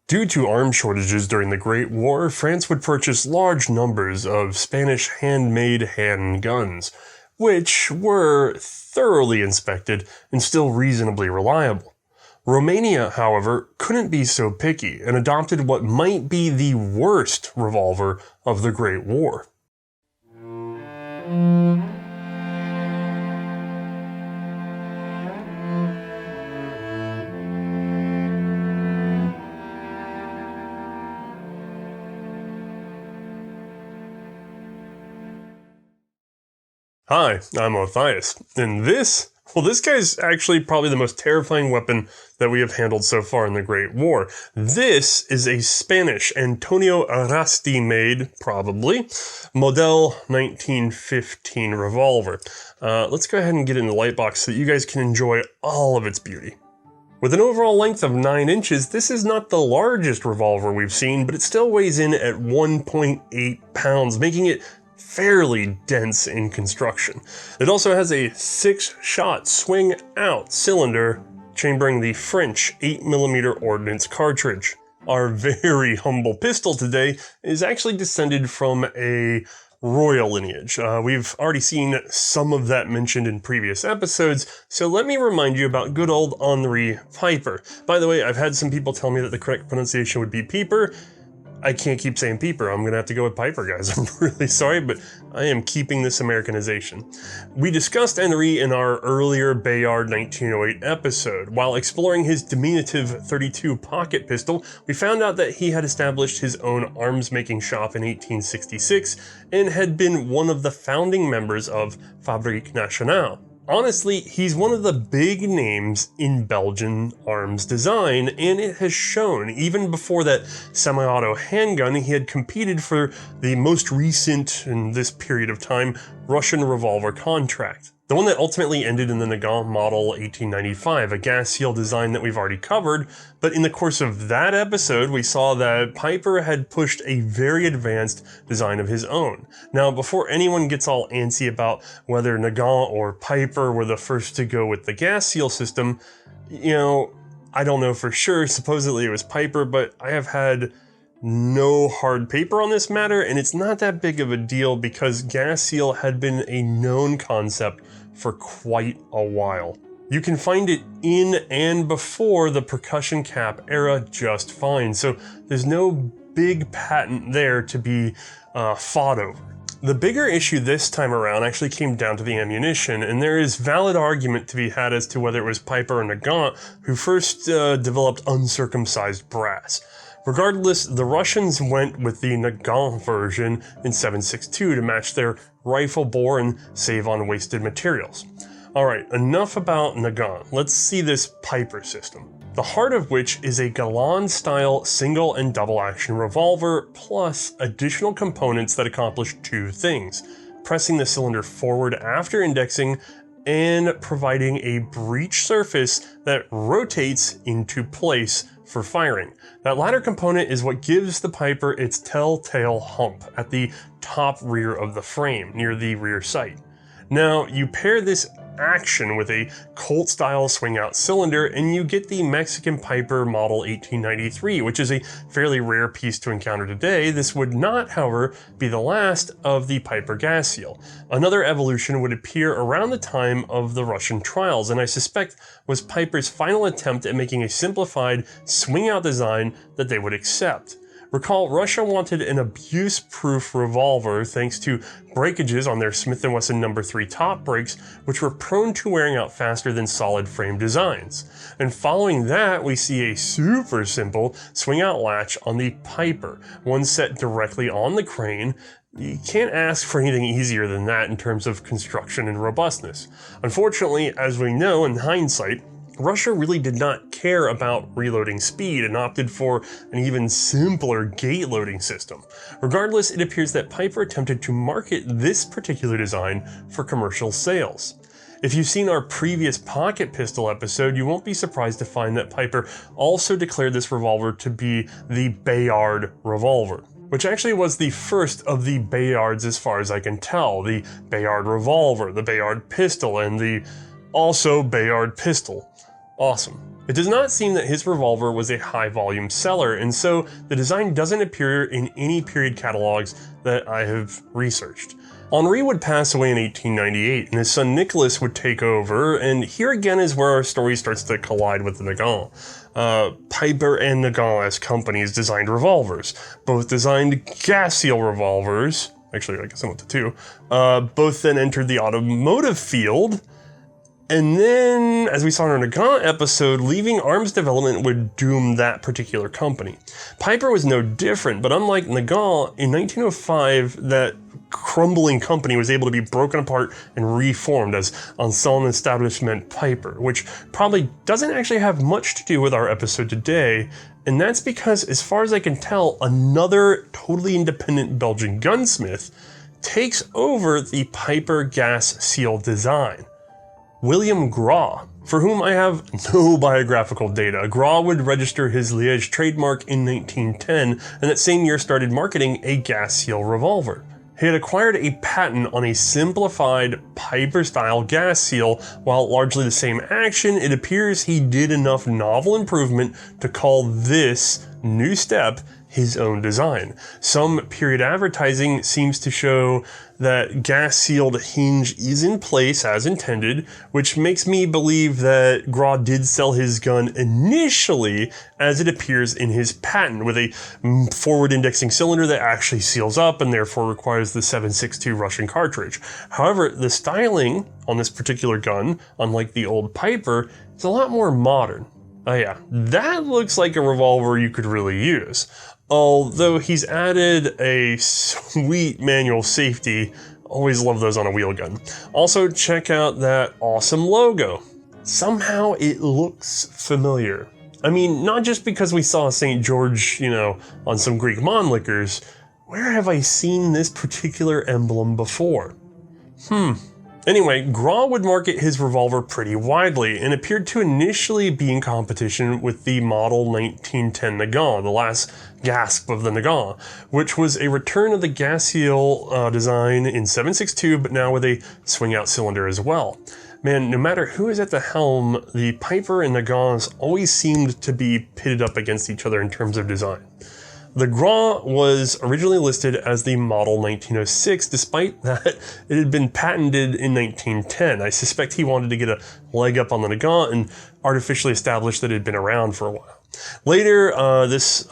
Due to arms shortages during the Great War, France would purchase large numbers of Spanish handmade handguns, which were thoroughly inspected and still reasonably reliable. Romania, however, couldn't be so picky and adopted what might be the worst revolver of the Great War. Hi, I'm Othais, and this guy's actually probably the most terrifying weapon that we have handled so far in the Great War. This is a Spanish Antonio Arasti made, probably, model 1915 revolver. Let's go ahead and get it in the light box so that you guys can enjoy all of its beauty. With an overall length of 9 inches, this is not the largest revolver we've seen, but it still weighs in at 1.8 pounds, making it fairly dense in construction. It also has a 6-shot swing-out cylinder, chambering the French 8mm ordnance cartridge. Our very humble pistol today is actually descended from a royal lineage. We've already seen some of that mentioned in previous episodes, so let me remind you about good old Henri Pieper. By the way, I've had some people tell me that the correct pronunciation would be Pieper. I can't keep saying Pieper. I'm gonna have to go with Pieper, guys. I'm really sorry, but I am keeping this Americanization. We discussed Henri in our earlier Bayard 1908 episode. While exploring his diminutive .32 pocket pistol, we found out that he had established his own arms-making shop in 1866 and had been one of the founding members of Fabrique Nationale. Honestly, he's one of the big names in Belgian arms design, and it has shown. Even before that semi-auto handgun, he had competed for the most recent, in this period of time, Russian revolver contract. The one that ultimately ended in the Nagant model 1895, a gas seal design that we've already covered, but in the course of that episode, we saw that Pieper had pushed a very advanced design of his own. Now, before anyone gets all antsy about whether Nagant or Pieper were the first to go with the gas seal system, you know, I don't know for sure. Supposedly it was Pieper, but I have had no hard paper on this matter, and it's not that big of a deal because gas seal had been a known concept for quite a while. You can find it in and before the percussion cap era just fine, so there's no big patent there to be fought over. The bigger issue this time around actually came down to the ammunition, and there is valid argument to be had as to whether it was Pieper or Nagant who first developed uncircumcised brass. Regardless, the Russians went with the Nagant version in 7.62 to match their rifle bore and save on wasted materials. Alright, enough about Nagant. Let's see this Pieper system. The heart of which is a Galan-style single and double action revolver, plus additional components that accomplish 2 things: pressing the cylinder forward after indexing and providing a breech surface that rotates into place for firing. That latter component is what gives the Pieper its telltale hump at the top rear of the frame, near the rear sight. Now, you pair this action with a Colt-style swing-out cylinder, and you get the Mexican Pieper model 1893, which is a fairly rare piece to encounter today. This would not, however, be the last of the Pieper gas seal. Another evolution would appear around the time of the Russian trials, and I suspect was Pieper's final attempt at making a simplified swing-out design that they would accept. Recall, Russia wanted an abuse-proof revolver thanks to breakages on their Smith & Wesson No. 3 top brakes, which were prone to wearing out faster than solid frame designs. And following that, we see a super simple swing-out latch on the Pieper, one set directly on the crane. You can't ask for anything easier than that in terms of construction and robustness. Unfortunately, as we know in hindsight, Russia really did not care about reloading speed and opted for an even simpler gate loading system. Regardless, it appears that Pieper attempted to market this particular design for commercial sales. If you've seen our previous pocket pistol episode, you won't be surprised to find that Pieper also declared this revolver to be the Bayard revolver, which actually was the first of the Bayards as far as I can tell. The Bayard revolver, the Bayard pistol, and the also Bayard pistol. Awesome. It does not seem that his revolver was a high-volume seller, and so the design doesn't appear in any period catalogs that I have researched. Henri would pass away in 1898, and his son Nicholas would take over, and here again is where our story starts to collide with the Nagant. Pieper and Nagant as companies designed revolvers. Both designed gas seal revolvers. Actually, I guess I went to two. Both then entered the automotive field. And then, as we saw in our Nagant episode, leaving arms development would doom that particular company. Pieper was no different, but unlike Nagant, in 1905, that crumbling company was able to be broken apart and reformed as anciens établissements Pieper, which probably doesn't actually have much to do with our episode today, and that's because, as far as I can tell, another totally independent Belgian gunsmith takes over the Pieper gas seal design. William Gras, for whom I have no biographical data. Gras would register his Liège trademark in 1910, and that same year started marketing a gas seal revolver. He had acquired a patent on a simplified Pieper-style gas seal. While largely the same action, it appears he did enough novel improvement to call this new step his own design. Some period advertising seems to show that gas-sealed hinge is in place as intended, which makes me believe that Gras did sell his gun initially as it appears in his patent, with a forward-indexing cylinder that actually seals up and therefore requires the 7.62 Russian cartridge. However, the styling on this particular gun, unlike the old Pieper, is a lot more modern. Oh yeah, that looks like a revolver you could really use. Although he's added a sweet manual safety. Always love those on a wheel gun. Also, check out that awesome logo. Somehow it looks familiar. I mean, not just because we saw St. George, on some Greek Mannlichers. Where have I seen this particular emblem before? Anyway, Gras would market his revolver pretty widely and appeared to initially be in competition with the model 1910 Nagant, the last gasp of the Nagant, which was a return of the gas seal design in 7.62, but now with a swing-out cylinder as well. Man, no matter who is at the helm, the Pieper and Nagants always seemed to be pitted up against each other in terms of design. The Gras was originally listed as the model 1906, despite that it had been patented in 1910. I suspect he wanted to get a leg up on the Nagant and artificially establish that it had been around for a while. Later, this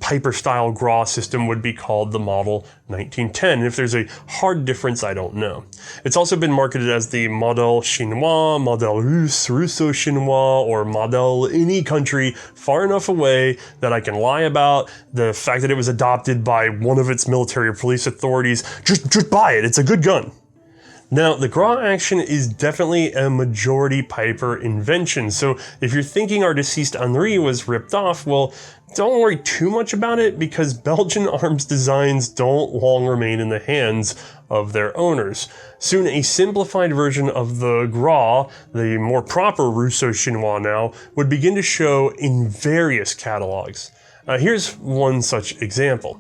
Pieper-style Gras system would be called the model 1910. And if there's a hard difference, I don't know. It's also been marketed as the Modèle Chinois, Modèle Russe, Russo-Chinois, or Modèle any country far enough away that I can lie about the fact that it was adopted by one of its military or police authorities. Just buy it. It's a good gun. Now, the Gras action is definitely a majority Pieper invention, so if you're thinking our deceased Henri was ripped off, well, don't worry too much about it, because Belgian arms designs don't long remain in the hands of their owners. Soon, a simplified version of the Gras, the more proper Russo-Chinois now, would begin to show in various catalogs. Here's one such example.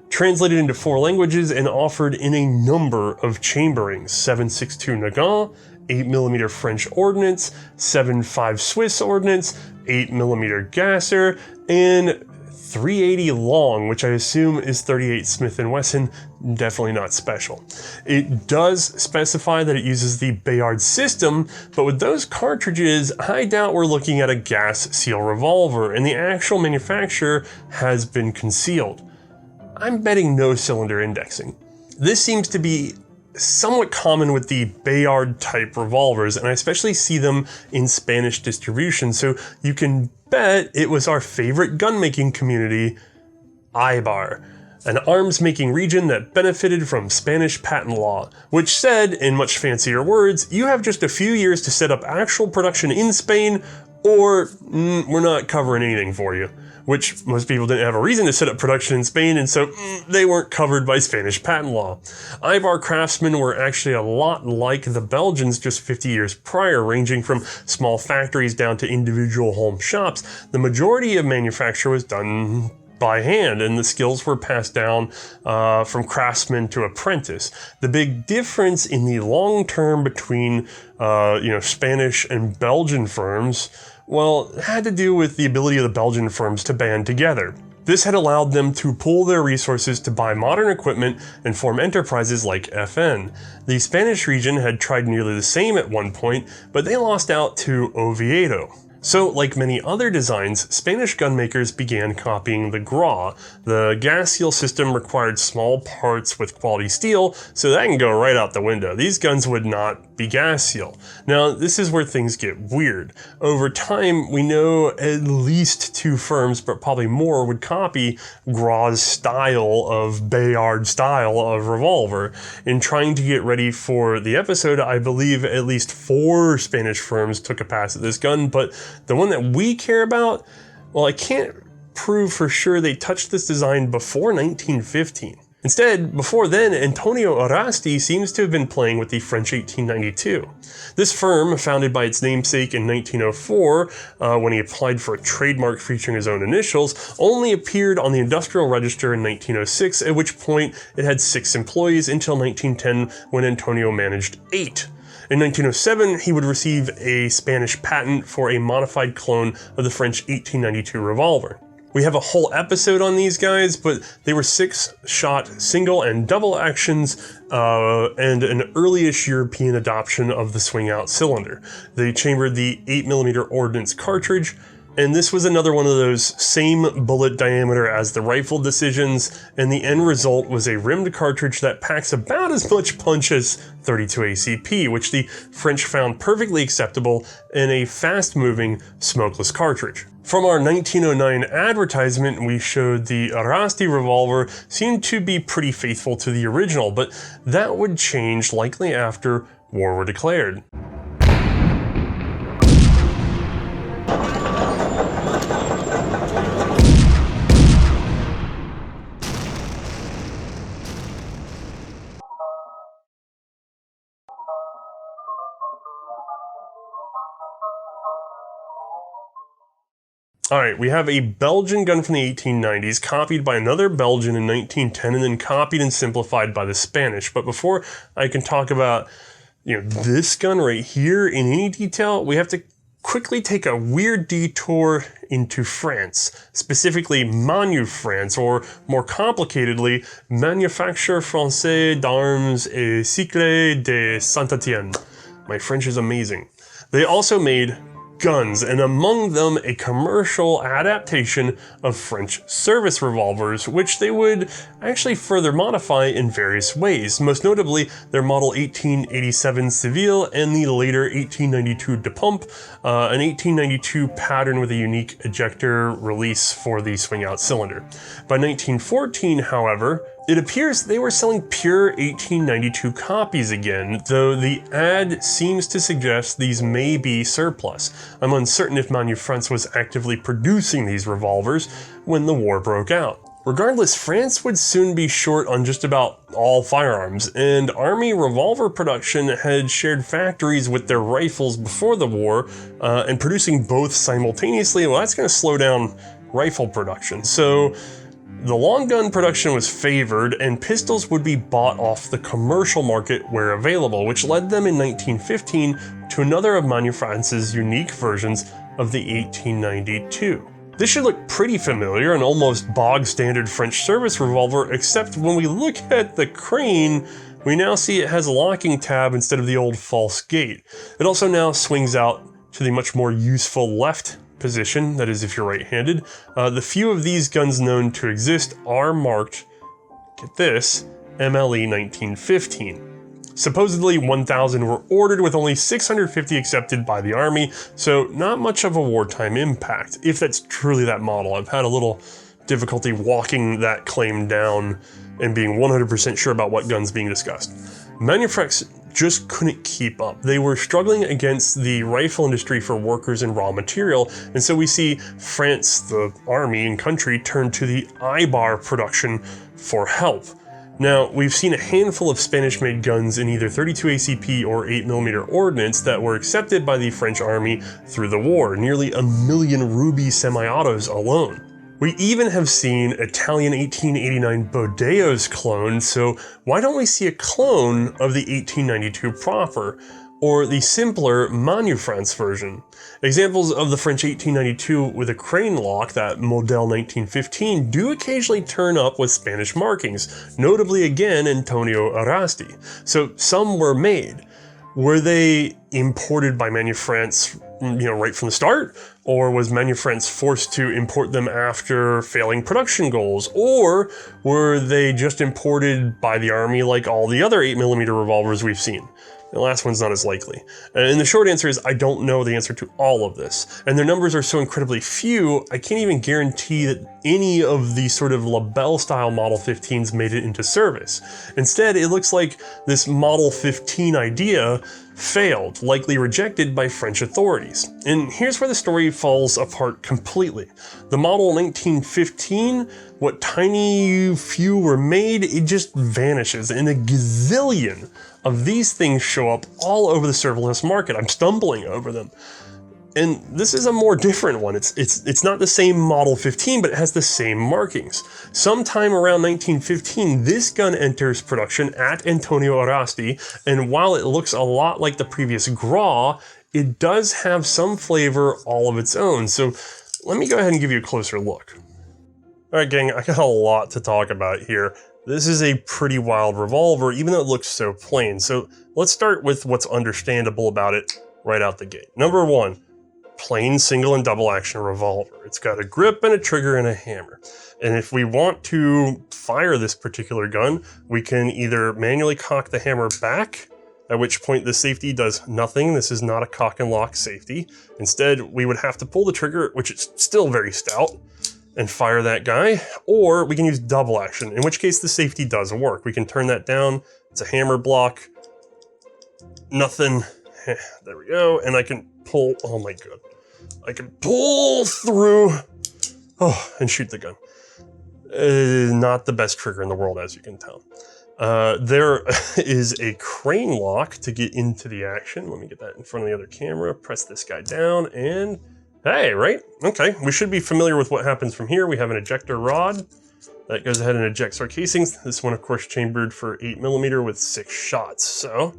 Translated into 4 languages and offered in a number of chamberings: 7.62 Nagant, 8mm French ordnance, 7.5 Swiss ordnance, 8mm Gasser, and 380 long, which I assume is 38 Smith & Wesson, definitely not special. It does specify that it uses the Bayard system, but with those cartridges, I doubt we're looking at a gas seal revolver, and the actual manufacturer has been concealed. I'm betting no cylinder indexing. This seems to be somewhat common with the Bayard type revolvers, and I especially see them in Spanish distribution, so you can bet it was our favorite gun-making community, Eibar, an arms-making region that benefited from Spanish patent law, which said, in much fancier words, you have just a few years to set up actual production in Spain, or we're not covering anything for you. Which most people didn't have a reason to set up production in Spain, and so they weren't covered by Spanish patent law. Eibar craftsmen were actually a lot like the Belgians just 50 years prior, ranging from small factories down to individual home shops. The majority of manufacture was done by hand, and the skills were passed down from craftsman to apprentice. The big difference in the long term between Spanish and Belgian firms Well, it had to do with the ability of the Belgian firms to band together. This had allowed them to pool their resources to buy modern equipment and form enterprises like FN. The Spanish region had tried nearly the same at one point, but they lost out to Oviedo. So, like many other designs, Spanish gunmakers began copying the GRA. The gas seal system required small parts with quality steel, so that can go right out the window. These guns would not be gas seal. Now, this is where things get weird. Over time, we know at least 2 firms, but probably more, would copy GRA's style of Bayard style of revolver. In trying to get ready for the episode, I believe at least 4 Spanish firms took a pass at this gun, but the one that we care about, well, I can't prove for sure they touched this design before 1915. Instead, before then, Antonio Arasti seems to have been playing with the French 1892. This firm, founded by its namesake in 1904, when he applied for a trademark featuring his own initials, only appeared on the Industrial Register in 1906, at which point it had 6 employees until 1910, when Antonio managed 8. In 1907, he would receive a Spanish patent for a modified clone of the French 1892 revolver. We have a whole episode on these guys, but they were 6-shot single and double actions and an early-ish European adoption of the swing-out cylinder. They chambered the 8mm ordnance cartridge, and this was another one of those same bullet diameter as the rifle decisions, and the end result was a rimmed cartridge that packs about as much punch as .32 ACP, which the French found perfectly acceptable in a fast-moving, smokeless cartridge. From our 1909 advertisement, we showed the Arasti revolver seemed to be pretty faithful to the original, but that would change likely after war were declared. Alright, we have a Belgian gun from the 1890s, copied by another Belgian in 1910, and then copied and simplified by the Spanish. But before I can talk about, this gun right here in any detail, we have to quickly take a weird detour into France, specifically Manu France, or more complicatedly, Manufacture Français d'Armes et Cycles de Saint-Étienne. My French is amazing. They also made guns, and among them a commercial adaptation of French service revolvers, which they would actually further modify in various ways, most notably their model 1887 Civil and the later 1892 de Pump, an 1892 pattern with a unique ejector release for the swing-out cylinder. By 1914, however, it appears they were selling pure 1892 copies again, though the ad seems to suggest these may be surplus. I'm uncertain if Manu France was actively producing these revolvers when the war broke out. Regardless, France would soon be short on just about all firearms, and Army revolver production had shared factories with their rifles before the war, and producing both simultaneously, well, that's going to slow down rifle production. So the long gun production was favored, and pistols would be bought off the commercial market where available, which led them in 1915 to another of Manu France's unique versions of the 1892. This should look pretty familiar, an almost bog-standard French service revolver, except when we look at the crane, we now see it has a locking tab instead of the old false gate. It also now swings out to the much more useful left position, that is if you're right-handed. The few of these guns known to exist are marked, get this, MLE 1915. Supposedly 1,000 were ordered with only 650 accepted by the Army, so not much of a wartime impact, if that's truly that model. I've had a little difficulty walking that claim down and being 100% sure about what gun's being discussed. Manufacturers just couldn't keep up. They were struggling against the rifle industry for workers and raw material, and so we see France, the army and country, turn to the IBAR production for help. Now, we've seen a handful of Spanish-made guns in either .32 ACP or 8mm ordnance that were accepted by the French army through the war, nearly 1 million Ruby semi-autos alone. We even have seen Italian 1889 Bodeos cloned, so why don't we see a clone of the 1892 proper? or the simpler Manufrance version. Examples of the French 1892 with a crane lock, that Model 1915, do occasionally turn up with Spanish markings, notably again Antonio Arasti. So some were made. Were they imported by Manufrance, right from the start? Or was Manufrance forced to import them after failing production goals? Or were they just imported by the army like all the other 8mm revolvers we've seen? The last one's not as likely. And the short answer is I don't know the answer to all of this. And their numbers are so incredibly few, I can't even guarantee that any of the sort of Labelle style Model 15s made it into service. Instead, it looks like this Model 15 idea failed, likely rejected by French authorities. And here's where the story falls apart completely. The Model 1915, what tiny few were made, it just vanishes, and a gazillion of these things show up all over the serverless market. I'm stumbling over them. And this is a more different one. It's not the same Model 15, but it has the same markings. Sometime around 1915, this gun enters production at Antonio Arasti, and while it looks a lot like the previous Gras, it does have some flavor all of its own. So let me go ahead and give you a closer look. All right, gang, I got a lot to talk about here. This is a pretty wild revolver, even though it looks so plain. So let's start with what's understandable about it right out the gate. Number one, plain single and double action revolver. It's got a grip and a trigger and a hammer. And if we want to fire this particular gun, we can either manually cock the hammer back, at which point the safety does nothing. This is not a cock and lock safety. Instead, we would have to pull the trigger, which is still very stout, and fire that guy, or we can use double action, in which case the safety does work. We can turn that down, it's a hammer block, nothing, there we go, and I can pull, oh my god, I can pull through, and shoot the gun. Not the best trigger in the world, as you can tell. There is a crane lock to get into the action. Let me get that in front of the other camera, press this guy down, and hey, right? Okay, we should be familiar with what happens from here. We have an ejector rod that goes ahead and ejects our casings. This one, of course, chambered for 8mm with 6 shots. So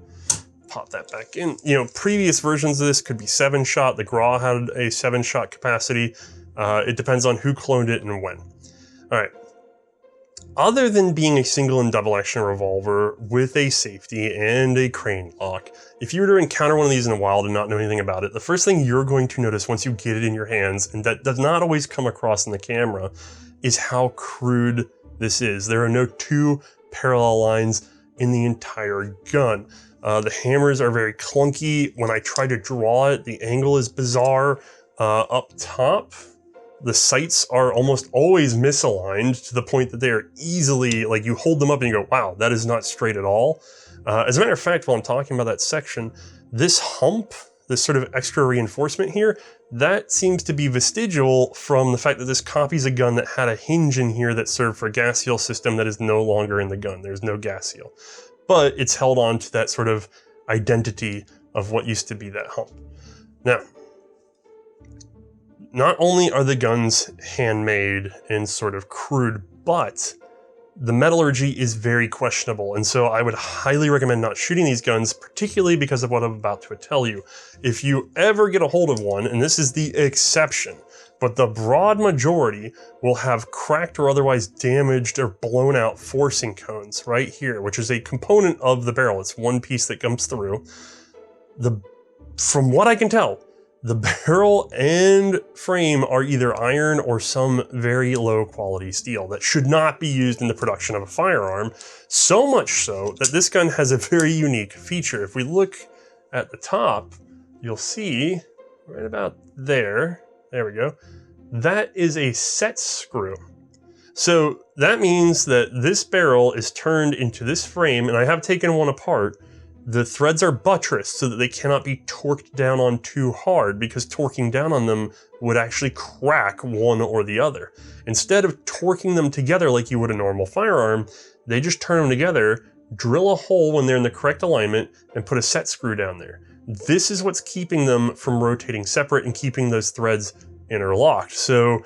pop that back in. Previous versions of this could be 7-shot. The Gras had a 7-shot capacity. It depends on who cloned it and when. All right. Other than being a single and double action revolver with a safety and a crane lock, if you were to encounter one of these in the wild and not know anything about it, the first thing you're going to notice once you get it in your hands, and that does not always come across in the camera, is how crude this is. There are no 2 parallel lines in the entire gun. The hammers are very clunky. When I try to draw it, the angle is bizarre. Up top, the sights are almost always misaligned to the point that they are easily, like you hold them up and you go, wow, that is not straight at all. As a matter of fact, while I'm talking about that section, this hump, this sort of extra reinforcement here, that seems to be vestigial from the fact that this copies a gun that had a hinge in here that served for a gas seal system that is no longer in the gun. There's no gas seal. But it's held on to that sort of identity of what used to be that hump. Now, not only are the guns handmade and sort of crude, but the metallurgy is very questionable. And so I would highly recommend not shooting these guns, particularly because of what I'm about to tell you. If you ever get a hold of one, and this is the exception, but the broad majority will have cracked or otherwise damaged or blown out forcing cones right here, which is a component of the barrel. It's one piece that comes through. From what I can tell, the barrel and frame are either iron or some very low quality steel that should not be used in the production of a firearm, so much so that this gun has a very unique feature. If we look at the top, you'll see right about there we go, that is a set screw. So that means that this barrel is turned into this frame, and I have taken one apart. The threads are buttressed so that they cannot be torqued down on too hard, because torquing down on them would actually crack one or the other. Instead of torquing them together like you would a normal firearm, they just turn them together, drill a hole when they're in the correct alignment, and put a set screw down there. This is what's keeping them from rotating separate and keeping those threads interlocked. So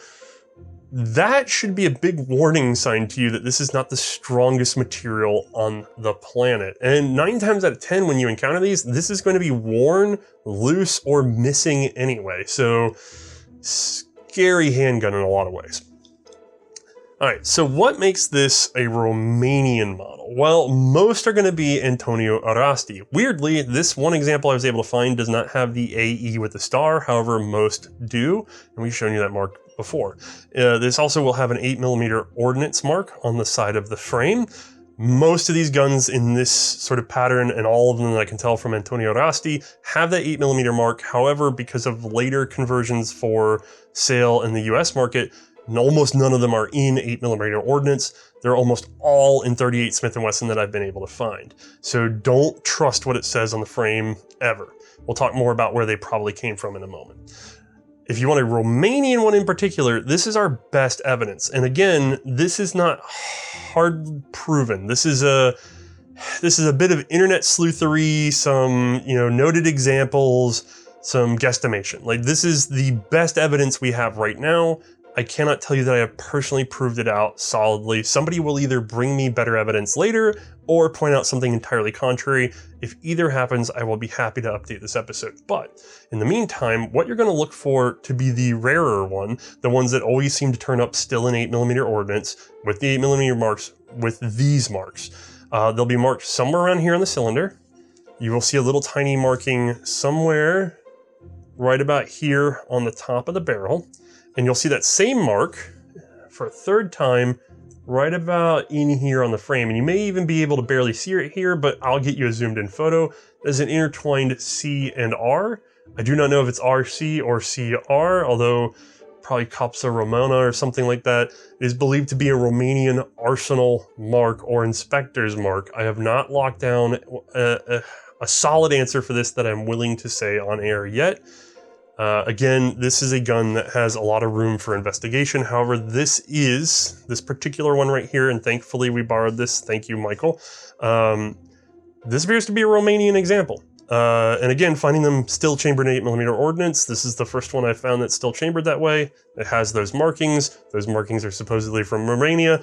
that should be a big warning sign to you that this is not the strongest material on the planet. And 9 times out of 10, when you encounter these, this is going to be worn, loose, or missing anyway. So, scary handgun in a lot of ways. All right, so what makes this a Romanian model? Well, most are going to be Antonio Arasti. Weirdly, this one example I was able to find does not have the AE with the star, however, most do, and we've shown you that mark before. This also will have an 8mm ordnance mark on the side of the frame. Most of these guns in this sort of pattern, and all of them that I can tell from Antonio Arasti, have that 8mm mark. However, because of later conversions for sale in the US market, almost none of them are in 8mm ordnance. They're almost all in 38 Smith & Wesson that I've been able to find. So don't trust what it says on the frame ever. We'll talk more about where they probably came from in a moment. If you want a Romanian one in particular, this is our best evidence. And again, this is not hard proven. This is a bit of internet sleuthery, some noted examples, some guesstimation. Like, this is the best evidence we have right now. I cannot tell you that I have personally proved it out solidly. Somebody will either bring me better evidence later or point out something entirely contrary. If either happens, I will be happy to update this episode. But in the meantime, what you're going to look for to be the rarer one, the ones that always seem to turn up still in 8mm ordnance with the 8mm marks, with these marks. They'll be marked somewhere around here on the cylinder. You will see a little tiny marking somewhere right about here on the top of the barrel. And you'll see that same mark for a third time right about in here on the frame. And you may even be able to barely see it here, but I'll get you a zoomed in photo. There's an intertwined C and R. I do not know if it's RC or CR, although probably Capsa Romana or something like that. It is believed to be a Romanian arsenal mark or inspector's mark. I have not locked down a solid answer for this that I'm willing to say on air yet. Again, this is a gun that has a lot of room for investigation. However, this particular one right here, and thankfully we borrowed this. Thank you, Michael. This appears to be a Romanian example. And again, finding them still chambered in 8mm ordnance. This is the first one I found that's still chambered that way. It has those markings. Those markings are supposedly from Romania.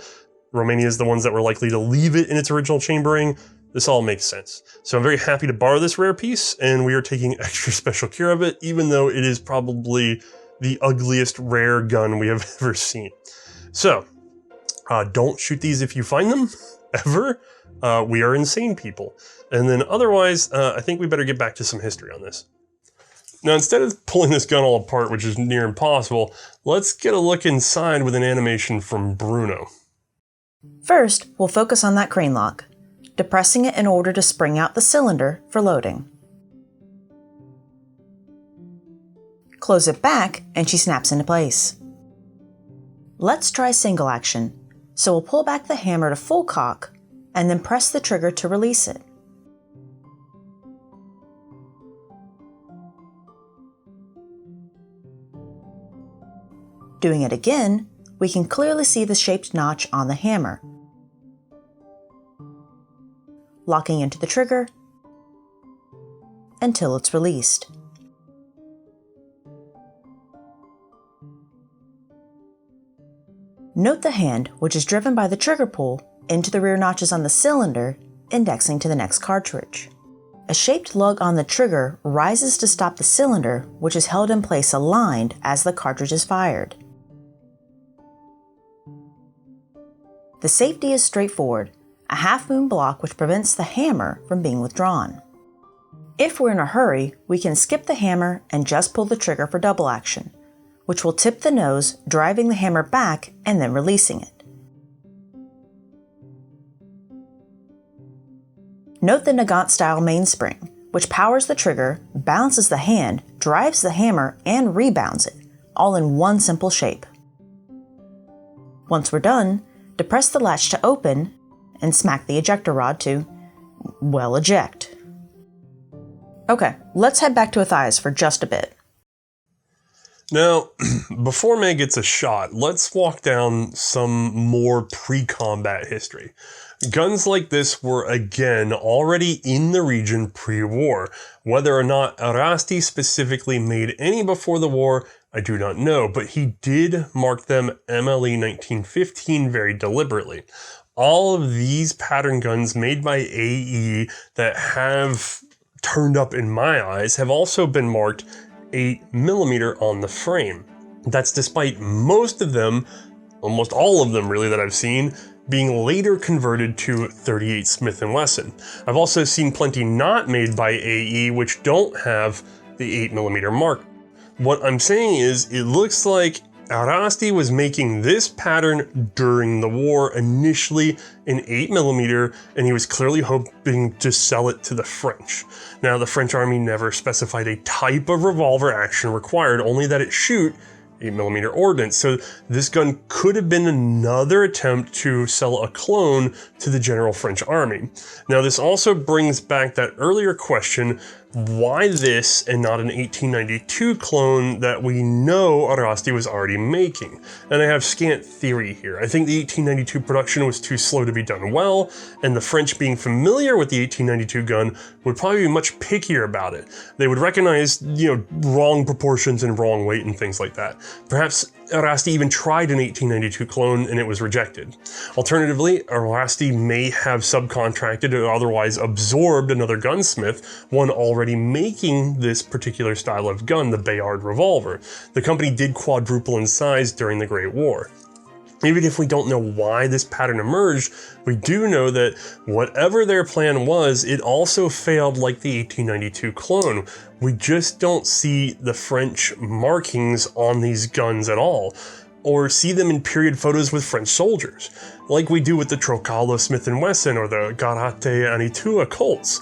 Romania is the ones that were likely to leave it in its original chambering. This all makes sense. So I'm very happy to borrow this rare piece, and we are taking extra special care of it, even though it is probably the ugliest rare gun we have ever seen. So, don't shoot these if you find them, ever. We are insane people. And then otherwise, I think we better get back to some history on this. Now, instead of pulling this gun all apart, which is near impossible, let's get a look inside with an animation from Bruno. First, we'll focus on that crane lock, depressing it in order to spring out the cylinder for loading. Close it back and she snaps into place. Let's try single action, so we'll pull back the hammer to full cock and then press the trigger to release it. Doing it again, we can clearly see the shaped notch on the hammer. Locking into the trigger until it's released. Note the hand, which is driven by the trigger pull into the rear notches on the cylinder, indexing to the next cartridge. A shaped lug on the trigger rises to stop the cylinder, which is held in place aligned as the cartridge is fired. The safety is straightforward. A half-moon block which prevents the hammer from being withdrawn. If we're in a hurry, we can skip the hammer and just pull the trigger for double action, which will tip the nose, driving the hammer back and then releasing it. Note the Nagant-style mainspring, which powers the trigger, balances the hand, drives the hammer, and rebounds it, all in one simple shape. Once we're done, depress the latch to open and smack the ejector rod to, well, eject. Okay, let's head back to Othais for just a bit. Now, before Mae gets a shot, let's walk down some more pre-combat history. Guns like this were, again, already in the region pre-war. Whether or not Arasti specifically made any before the war, I do not know, but he did mark them MLE 1915 very deliberately. All of these pattern guns made by AE that have turned up in my eyes have also been marked 8mm on the frame. That's despite most of them, almost all of them really that I've seen, being later converted to .38 Smith & Wesson. I've also seen plenty not made by AE which don't have the 8mm mark. What I'm saying is, it looks like Bastie was making this pattern during the war, initially in 8mm, and he was clearly hoping to sell it to the French. Now, the French army never specified a type of revolver action required, only that it shoot 8mm ordnance, so this gun could have been another attempt to sell a clone to the general French army. Now, this also brings back that earlier question, why this and not an 1892 clone that we know Bastie was already making? And I have scant theory here. I think the 1892 production was too slow to be done well, and the French, being familiar with the 1892 gun, would probably be much pickier about it. They would recognize, wrong proportions and wrong weight and things like that. Perhaps Bastie even tried an 1892 clone and it was rejected. Alternatively, Bastie may have subcontracted or otherwise absorbed another gunsmith, one already making this particular style of gun, the Bayard revolver. The company did quadruple in size during the Great War. Even if we don't know why this pattern emerged, we do know that whatever their plan was, it also failed like the 1892 clone. We just don't see the French markings on these guns at all, or see them in period photos with French soldiers, like we do with the Trocalo Smith & Wesson or the Garate Anitua Colts.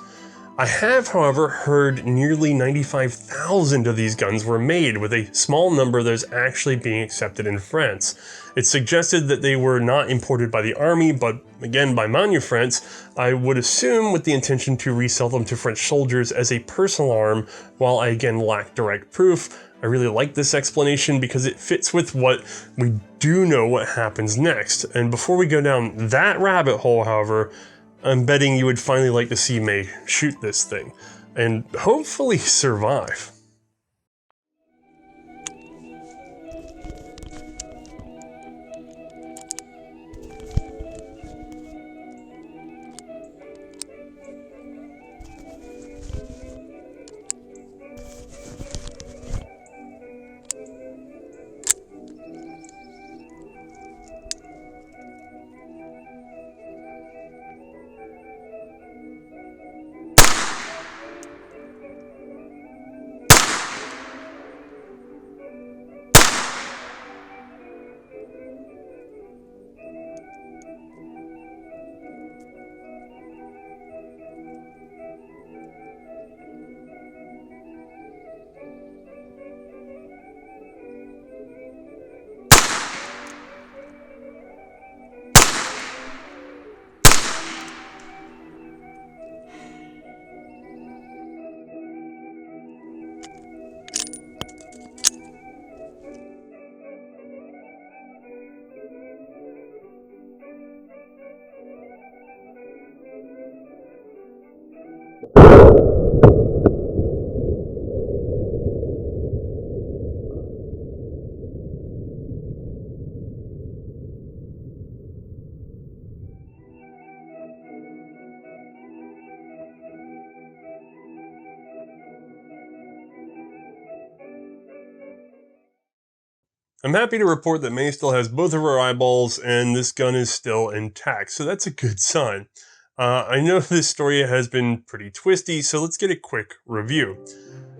I have, however, heard nearly 95,000 of these guns were made, with a small number of those actually being accepted in France. It's suggested that they were not imported by the army, but again by Manufrance, I would assume with the intention to resell them to French soldiers as a personal arm. While I again lack direct proof, I really like this explanation because it fits with what we do know what happens next. And before we go down that rabbit hole, however, I'm betting you would finally like to see Mae shoot this thing, and hopefully survive. I'm happy to report that Mae still has both of her eyeballs and this gun is still intact, so that's a good sign. I know this story has been pretty twisty, so let's get a quick review.